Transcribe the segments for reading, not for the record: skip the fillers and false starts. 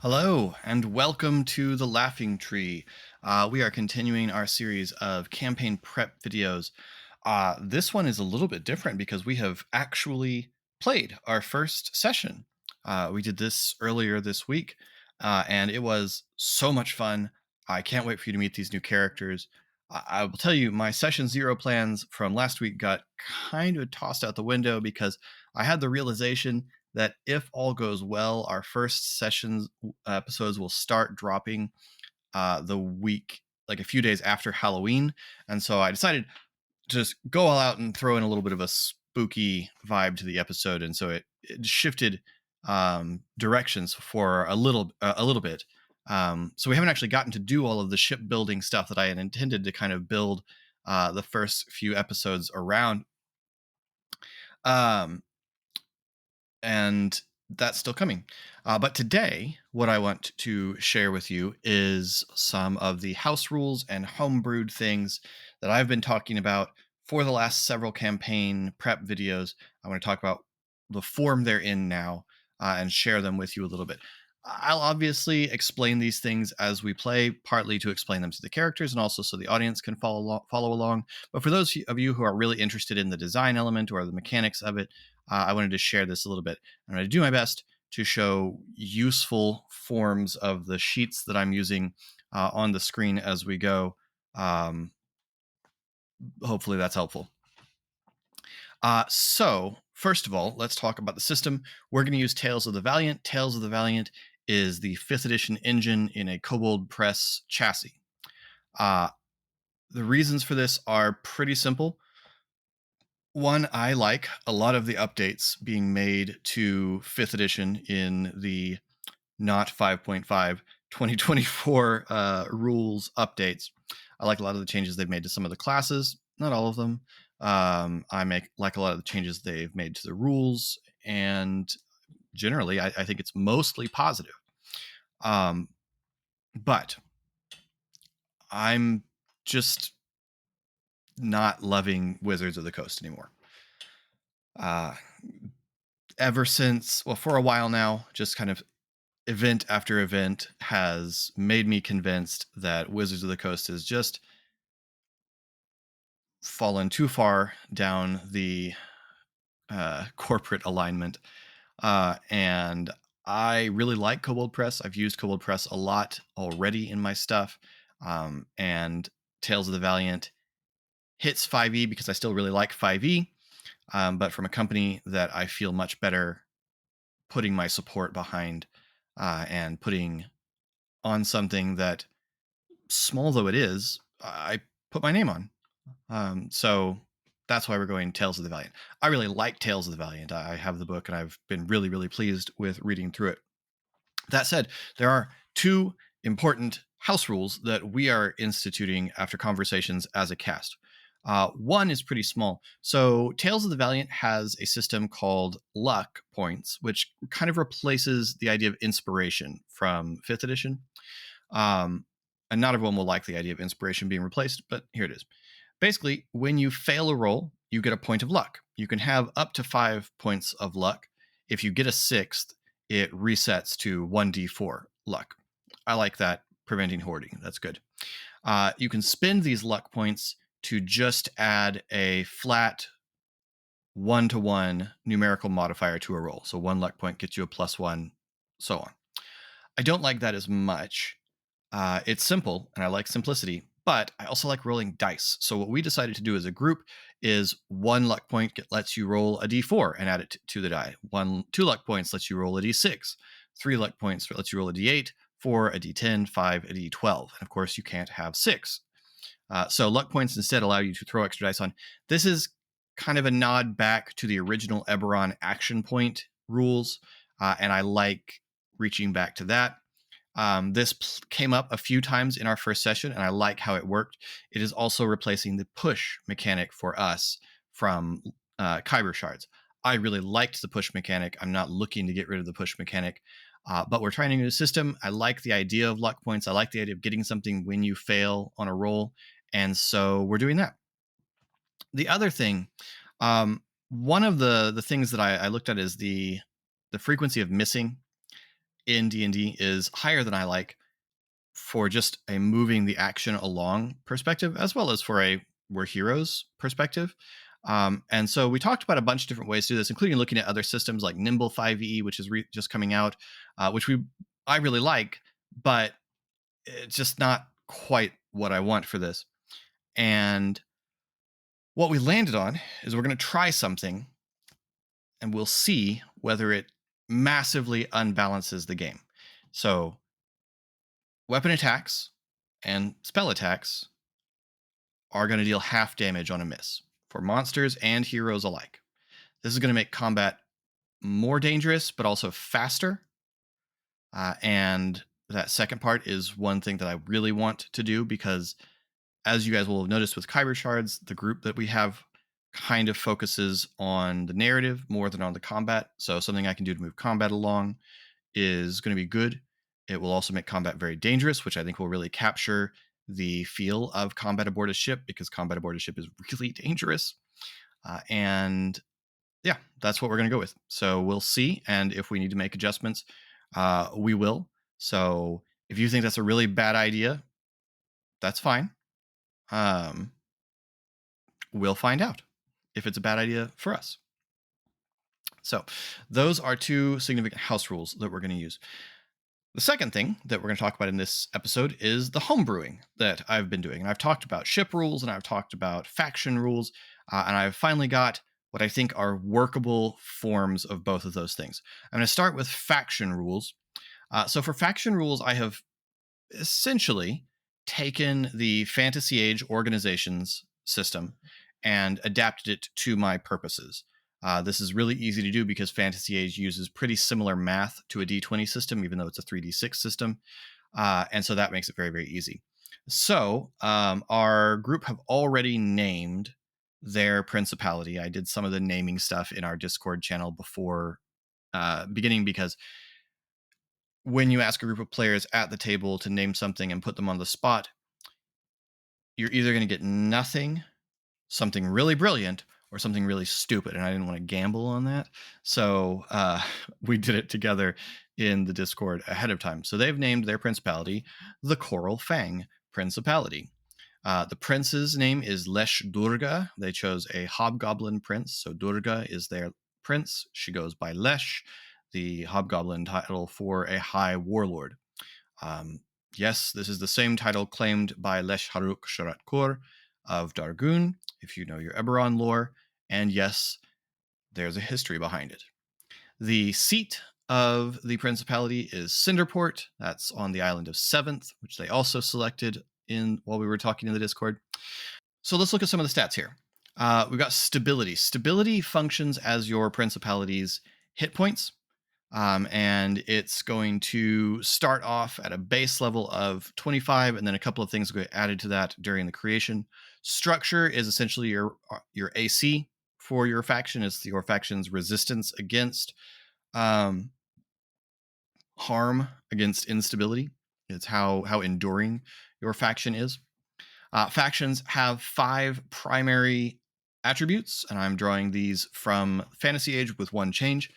Hello, and welcome to The Laughing Tree. We are continuing our series of campaign prep videos. This one is a little bit different because we have actually played our first session. We did this earlier this week, and it was so much fun. I can't wait for you to meet these new characters. I will tell you, my session zero plans from last week got kind of tossed out the window because I had the realization that if all goes well, our first sessions episodes will start dropping the week, like a few days after Halloween. And so I decided to just go all out and throw in a little bit of a spooky vibe to the episode. And so it shifted directions for a little bit. So we haven't actually gotten to do all of the shipbuilding stuff that I had intended to kind of build the first few episodes around. Um, and that's still coming. But today, what I want to share with you is some of the house rules and homebrewed things that I've been talking about for the last several campaign prep videos. I want to talk about the form they're in now and share them with you a little bit. I'll obviously explain these things as we play, partly to explain them to the characters and also so the audience can follow along. But for those of you who are really interested in the design element or the mechanics of it, I wanted to share this a little bit. I'm going to do my best to show useful forms of the sheets that I'm using on the screen as we go. Um, Hopefully that's helpful. So, first of all, let's talk about the system. We're going to use Tales of the Valiant. Tales of the Valiant is the 5th edition engine in a Kobold Press chassis. Uh, the reasons for this are pretty simple. One, I like a lot of the updates being made to 5th edition in the not 5.5 2024 rules updates. I like a lot of the changes they've made to some of the classes, not all of them. Like a lot of the changes they've made to the rules, and generally, I think it's mostly positive. But I'm just not loving Wizards of the Coast anymore. Ever since, well, for a while now, just kind of event after event has made me convinced that Wizards of the Coast has just fallen too far down the corporate alignment. And I really like Kobold Press. I've used Kobold Press a lot already in my stuff. And Tales of the Valiant hits 5e because I still really like 5e, but from a company that I feel much better putting my support behind and putting on something that, small though it is, I put my name on. So that's why we're going Tales of the Valiant. I really like Tales of the Valiant. I have the book and I've been really, really pleased with reading through it. That said, there are two important house rules that we are instituting after conversations as a cast. One is pretty small. So, Tales of the Valiant has a system called luck points, which kind of replaces the idea of inspiration from 5th edition. And not everyone will like the idea of inspiration being replaced, but here it is. Basically, when you fail a roll, you get a point of luck. You can have up to 5 points of luck. If you get a sixth, it resets to 1d4 luck. I like that, preventing hoarding. That's good. You can spend these luck points to just add a flat 1-to-1 numerical modifier to a roll. So 1 luck point gets you a +1, so on. I don't like that as much. It's simple, and I like simplicity, but I also like rolling dice. So what we decided to do as a group is 1 luck point lets you roll a d4 and add it to the die. 2 luck points lets you roll a d6. 3 luck points lets you roll a d8. 4 a d10. 5 a d12. And of course, you can't have 6. So luck points instead allow you to throw extra dice on. This is kind of a nod back to the original Eberron action point rules, and I like reaching back to that. This came up a few times in our first session, and I like how it worked. It is also replacing the push mechanic for us from Kyber shards. I really liked the push mechanic. I'm not looking to get rid of the push mechanic, but we're trying a new system. I like the idea of luck points. I like the idea of getting something when you fail on a roll, and so we're doing that. The other thing, one of the things that I looked at is the frequency of missing. in D&D is higher than I like for just a moving the action along perspective, as well as for a we're heroes perspective. And so we talked about a bunch of different ways to do this, including looking at other systems like Nimble 5e, which is just coming out, which I really like, but it's just not quite what I want for this. And what we landed on is we're going to try something and we'll see whether it massively unbalances the game. So, weapon attacks and spell attacks are going to deal half damage on a miss for monsters and heroes alike. This is going to make combat more dangerous, but also faster. And that second part is one thing that I really want to do because, as you guys will have noticed with Kyber Shards, the group that we have kind of focuses on the narrative more than on the combat. So, something I can do to move combat along is going to be good. It will also make combat very dangerous, which I think will really capture the feel of combat aboard a ship because combat aboard a ship is really dangerous. And yeah, that's what we're going to go with. So we'll see. And if we need to make adjustments, we will. So if you think that's a really bad idea, that's fine. We'll find out if it's a bad idea for us. So those are two significant house rules that we're going to use. The second thing that we're going to talk about in this episode is the homebrewing that I've been doing. And I've talked about ship rules and I've talked about faction rules. And I've finally got what I think are workable forms of both of those things. I'm going to start with faction rules. So for faction rules, I have essentially taken the Fantasy Age organizations system and adapted it to my purposes. This is really easy to do because Fantasy Age uses pretty similar math to a D20 system, even though it's a 3D6 system. And so that makes it very, very easy. So our group have already named their principality. I did some of the naming stuff in our Discord channel before beginning because when you ask a group of players at the table to name something and put them on the spot, you're either going to get nothing, something really brilliant, or something really stupid. And I didn't want to gamble on that. So we did it together in the Discord ahead of time. So they've named their principality the Coral Fang Principality. The prince's name is Lesh Durga. They chose a hobgoblin prince. So Durga is their prince. She goes by Lesh, the hobgoblin title for a high warlord. Yes, this is the same title claimed by Lesh Haruk Sharatkur of Dargun, if you know your Eberron lore. And yes, there's a history behind it. The seat of the principality is Cinderport. That's on the island of Seventh, which they also selected in while we were talking in the Discord. So let's look at some of the stats here. We've got stability. Stability functions as your principality's hit points. And it's going to start off at a base level of 25, and then a couple of things will get added to that during the creation. Structure is essentially your AC for your faction. It's your faction's resistance against harm, against instability. It's how enduring your faction is. Factions have 5 primary attributes, and I'm drawing these from Fantasy Age with one change.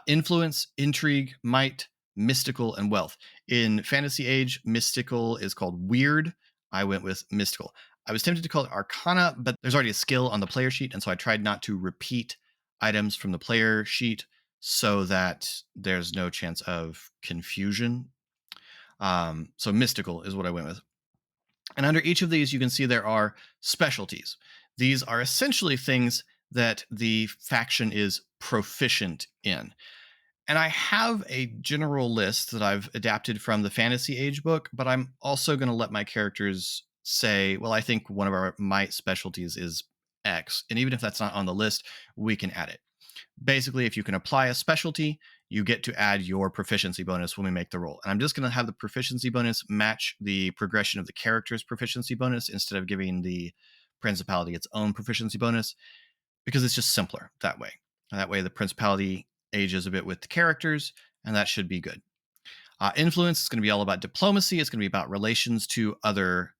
Influence, intrigue, might, mystical, and wealth. In Fantasy Age, mystical is called weird. I went with mystical. I was tempted to call it arcana, but there's already a skill on the player sheet, and so I tried not to repeat items from the player sheet so that there's no chance of confusion. So mystical is what I went with. And under each of these, you can see there are specialties. These are essentially things that the faction is proficient in. And I have a general list that I've adapted from the Fantasy Age book, but I'm also going to let my characters say, well, I think one of my specialties is X. And even if that's not on the list, we can add it. Basically, if you can apply a specialty, you get to add your proficiency bonus when we make the roll. And I'm just going to have the proficiency bonus match the progression of the character's proficiency bonus instead of giving the principality its own proficiency bonus, because it's just simpler that way. And that way, the principality ages a bit with the characters, and that should be good. Influence is going to be all about diplomacy. It's going to be about relations to other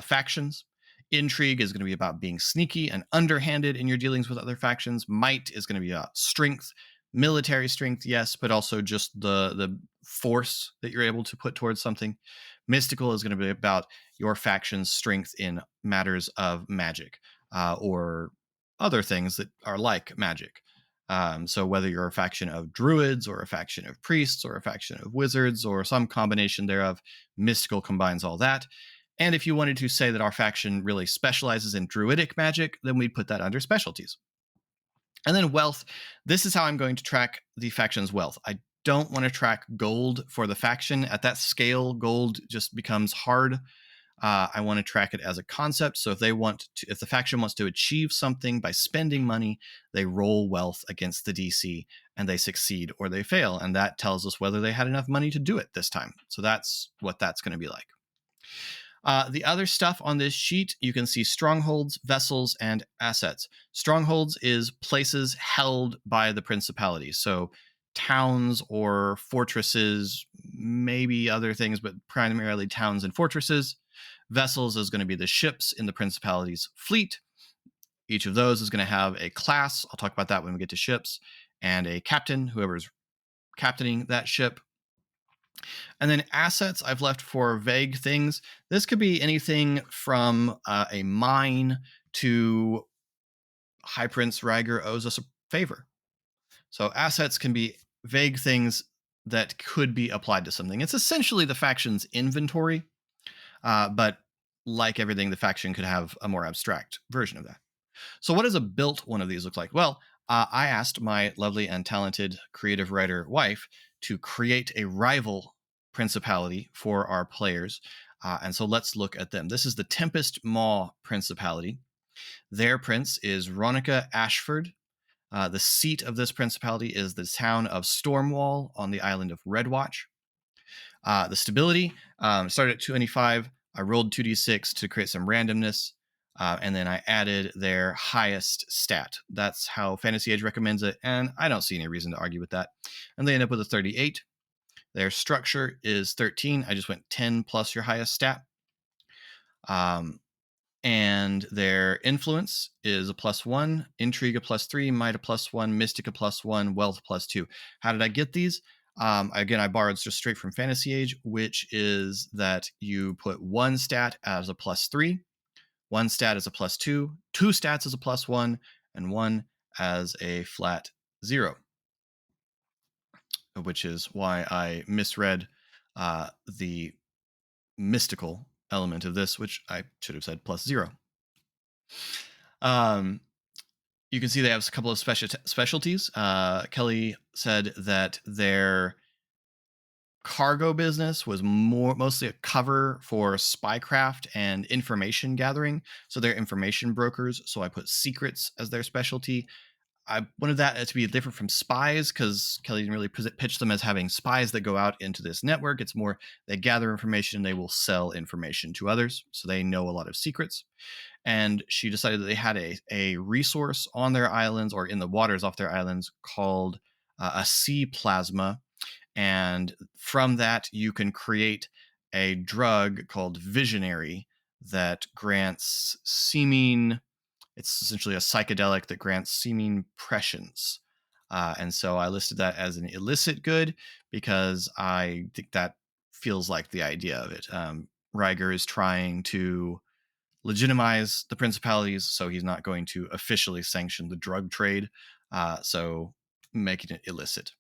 factions. Intrigue is going to be about being sneaky and underhanded in your dealings with other factions. Might is going to be about strength, Military strength, yes, but also just the force that you're able to put towards something. Mystical is going to be about your faction's strength in matters of magic, or other things that are like magic. So whether you're a faction of druids or a faction of priests or a faction of wizards or some combination thereof, mystical combines all that. And if you wanted to say that our faction really specializes in druidic magic, then we'd put that under specialties. And then wealth. This is how I'm going to track the faction's wealth. I don't want to track gold for the faction. At that scale, gold just becomes hard. I want to track it as a concept. So if the faction wants to achieve something by spending money, they roll wealth against the DC and they succeed or they fail. And that tells us whether they had enough money to do it this time. So that's what that's going to be like. The other stuff on this sheet, you can see strongholds, vessels, and assets. Strongholds is places held by the principalities. So towns or fortresses, maybe other things, but primarily towns and fortresses. Vessels is going to be the ships in the principality's fleet. Each of those is going to have a class. I'll talk about that when we get to ships. And a captain, whoever's captaining that ship. And then assets I've left for vague things. This could be anything from a mine to High Prince Riger owes us a favor. So assets can be vague things that could be applied to something. It's essentially the faction's inventory, but like everything, the faction could have a more abstract version of that. So what does a built one of these look like? Well, I asked my lovely and talented creative writer wife to create a rival principality for our players. And so let's look at them. This is the Tempest Maw Principality. Their prince is Ronica Ashford. The seat of this principality is the town of Stormwall on the island of Redwatch. The stability started at 25. I rolled 2d6 to create some randomness. And then I added their highest stat. That's how Fantasy Age recommends it, and I don't see any reason to argue with that. And they end up with a 38. Their structure is 13. I just went 10 plus your highest stat. And their influence is a +1, intrigue a +3, might a +1, mystic a +1, wealth +2. How did I get these? Again, I borrowed just straight from Fantasy Age, which is that you put one stat as a +3. One stat is a +2, two stats as a +1, and one as a flat 0, which is why I misread the mystical element of this, which I should have said +0. You can see they have a couple of specialties. Kelly said that their cargo business was mostly a cover for spycraft and information gathering. So they're information brokers. So I put secrets as their specialty. I wanted that to be different from spies because Kelly didn't really pitch them as having spies that go out into this network. It's more they gather information and they will sell information to others. So they know a lot of secrets. And she decided that they had a resource on their islands or in the waters off their islands called a sea plasma. And from that, you can create a drug called Visionary that grants seeming, it's essentially a psychedelic that grants seeming prescience. And so I listed that as an illicit good because I think that feels like the idea of it. Riger is trying to legitimize the principalities, so he's not going to officially sanction the drug trade. So making it illicit.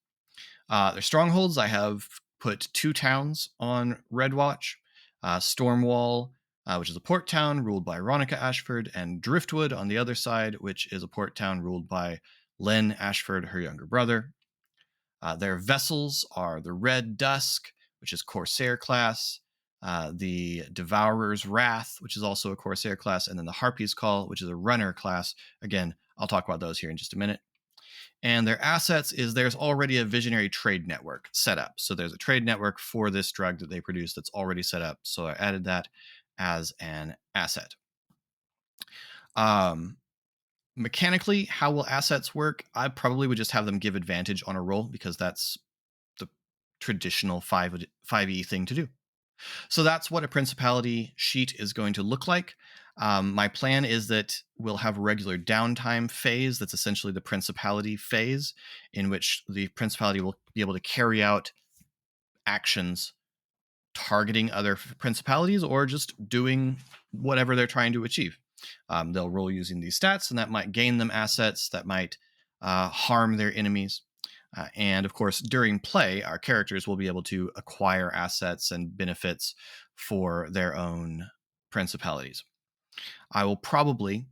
Their strongholds, I have put 2 towns on Redwatch. Stormwall, which is a port town ruled by Ronica Ashford, and Driftwood on the other side, which is a port town ruled by Len Ashford, her younger brother. Their vessels are the Red Dusk, which is Corsair class, the Devourer's Wrath, which is also a Corsair class, and then the Harpy's Call, which is a runner class. Again, I'll talk about those here in just a minute. And their assets is there's already a visionary trade network set up. So there's a trade network for this drug that they produce that's already set up. So I added that as an asset. Mechanically, how will assets work? I probably would just have them give advantage on a roll because that's the traditional 5e thing to do. So that's what a principality sheet is going to look like. My plan is that we'll have a regular downtime phase. That's essentially the principality phase, in which the principality will be able to carry out actions targeting other principalities or just doing whatever they're trying to achieve. They'll roll using these stats, and that might gain them assets that might harm their enemies. And of course, during play, our characters will be able to acquire assets and benefits for their own principalities. I will probably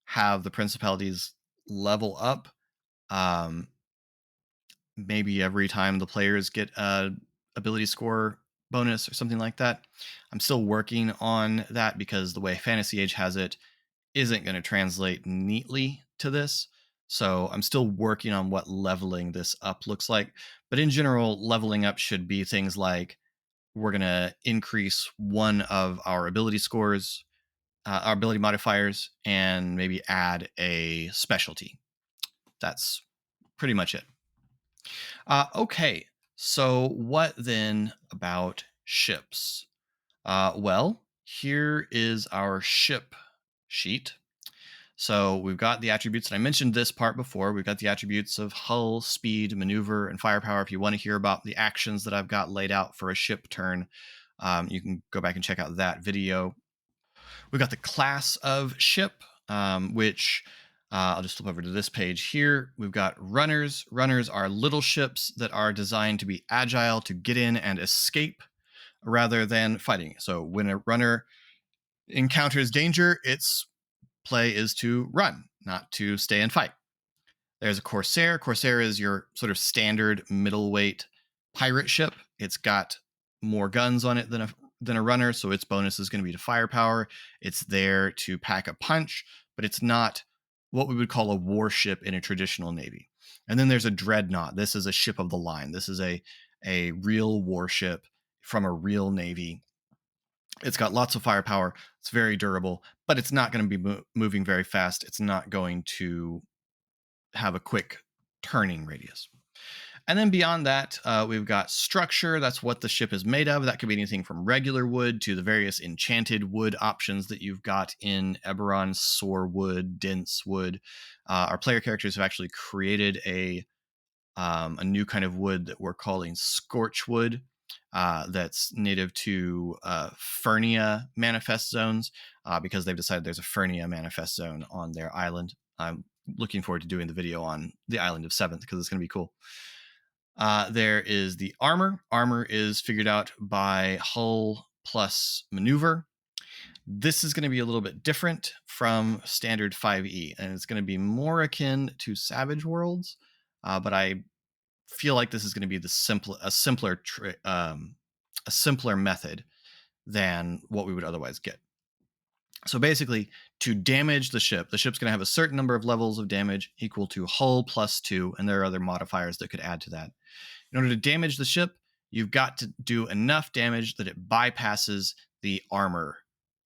have the principalities level up, um, maybe every time the players get a ability score bonus or something like that. I'm still working on that because the way Fantasy Age has it isn't going to translate neatly to this. So I'm still working on what leveling this up looks like. But in general, leveling up should be things like we're going to increase one of our ability scores, our ability modifiers, and maybe add a specialty. That's pretty much it. Okay, so what then about ships? Well, here is our ship sheet. So we've got the attributes, and I mentioned this part before. We've got the attributes of hull, speed, maneuver, and firepower. If you want to hear about the actions that I've got laid out for a ship turn, you can go back and check out that video. We've got the class of ship, which I'll just flip over to this page here. We've got runners. Runners are little ships that are designed to be agile, to get in and escape rather than fighting. So when a runner encounters danger, its play is to run, not to stay and fight. There's a Corsair. Corsair is your sort of standard middleweight pirate ship. It's got more guns on it than a runner, so its bonus is going to be to firepower. It's there to pack a punch, but it's not what we would call a warship in a traditional navy. And then there's a dreadnought. This is a ship of the line. This is a real warship from a real navy. It's got lots of firepower. It's very durable, but it's not going to be moving very fast. It's not going to have a quick turning radius. And then beyond that, we've got structure. That's what the ship is made of. That could be anything from regular wood to the various enchanted wood options that you've got in Eberron: soar wood, dense wood. Our player characters have actually created a new kind of wood that we're calling scorch wood. That's native to Fernia manifest zones because they've decided there's a Fernia manifest zone on their island. I'm looking forward to doing the video on the island of Seventh because it's going to be cool. There is the armor. Armor is figured out by hull plus maneuver. This is going to be a little bit different from standard 5e, and it's going to be more akin to Savage Worlds, but I feel like this is going to be a simpler method than what we would otherwise get. So basically, to damage the ship's going to have a certain number of levels of damage equal to hull plus 2, and there are other modifiers that could add to that. In order to damage the ship, you've got to do enough damage that it bypasses the armor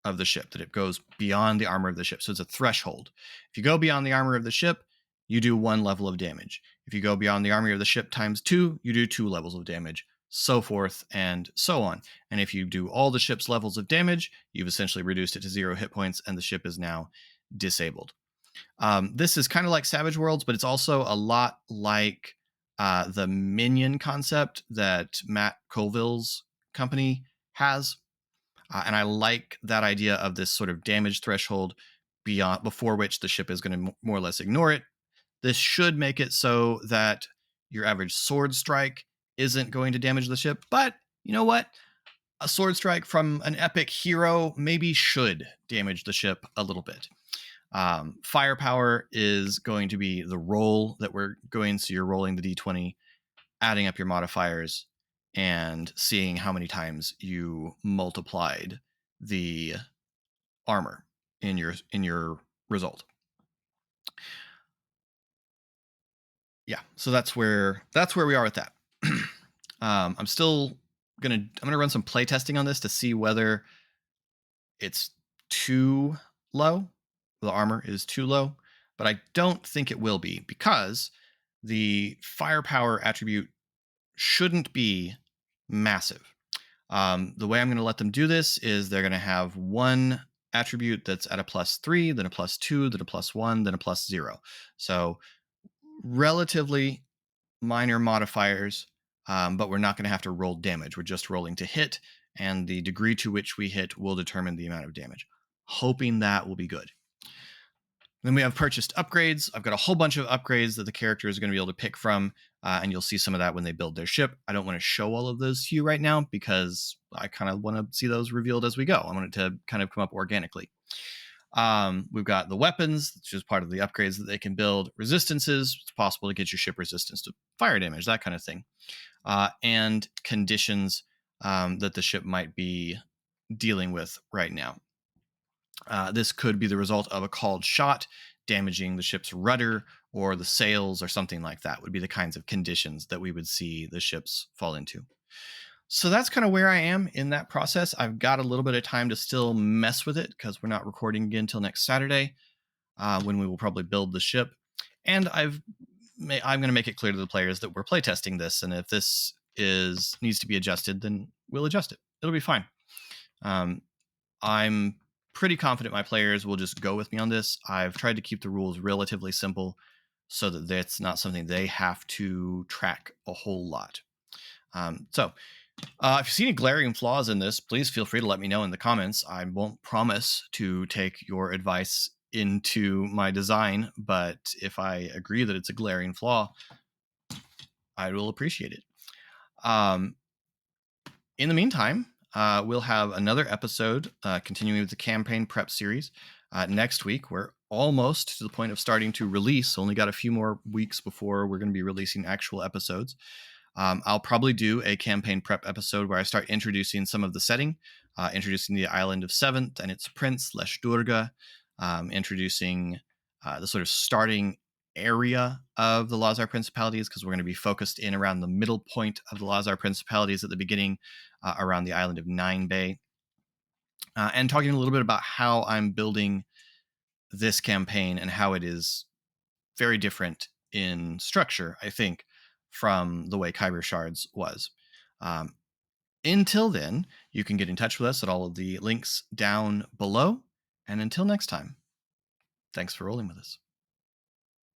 of the ship, that it goes beyond the armor of the ship. So it's a threshold. If you go beyond the armor of the ship, you do 1 level of damage. If you go beyond the armor of the ship times 2, you do 2 levels of damage, so forth and so on. And if you do all the ship's levels of damage, you've essentially reduced it to 0 hit points, and the ship is now disabled. This is kind of like Savage Worlds, but it's also a lot like the minion concept that Matt Colville's company has. And I like that idea of this sort of damage threshold before which the ship is going to more or less ignore it. This should make it so that your average sword strike isn't going to damage the ship. But you know what? A sword strike from an epic hero maybe should damage the ship a little bit. Firepower is going to be the roll that we're going. So you're rolling the d20, adding up your modifiers, and seeing how many times you multiplied the armor in your result. Yeah, so that's where we are with that. I'm gonna run some play testing on this to see whether it's too low. The armor is too low, but I don't think it will be because the firepower attribute shouldn't be massive. The way I'm going to let them do this is they're going to have one attribute that's at a +3, then a +2, then a +1, then a +0. So relatively minor modifiers, but we're not going to have to roll damage. We're just rolling to hit, and the degree to which we hit will determine the amount of damage. Hoping that will be good. Then we have purchased upgrades. I've got a whole bunch of upgrades that the character is going to be able to pick from, and you'll see some of that when they build their ship. I don't want to show all of those to you right now because I kind of want to see those revealed as we go. I want it to kind of come up organically. We've got the weapons, which is part of the upgrades that they can build. Resistances, it's possible to get your ship resistance to fire damage, that kind of thing. And conditions that the ship might be dealing with right now. This could be the result of a called shot damaging the ship's rudder or the sails or something like that, would be the kinds of conditions that we would see the ships fall into. So that's kind of where I am in that process. I've got a little bit of time to still mess with it because we're not recording again until next Saturday, when we will probably build the ship. And I'm going to make it clear to the players that we're playtesting this, and if this needs to be adjusted, then we'll adjust it. It'll be fine. I'm pretty confident my players will just go with me on this. I've tried to keep the rules relatively simple so that that's not something they have to track a whole lot. If you see any glaring flaws in this, please feel free to let me know in the comments. I won't promise to take your advice into my design, but if I agree that it's a glaring flaw, I will appreciate it. In the meantime, we'll have another episode continuing with the campaign prep series next week. We're almost to the point of starting to release. Only got a few more weeks before we're going to be releasing actual episodes. I'll probably do a campaign prep episode where I start introducing some of the setting, introducing the island of Seventh and its prince, Leshdurga, introducing the sort of starting area of the Lazar Principalities, because we're going to be focused in around the middle point of the Lazar Principalities at the beginning, around the island of Nine Bay, and talking a little bit about how I'm building this campaign and how it is very different in structure, I think, from the way Kyber Shards was. Until then, you can get in touch with us at all of the links down below. And until next time, thanks for rolling with us.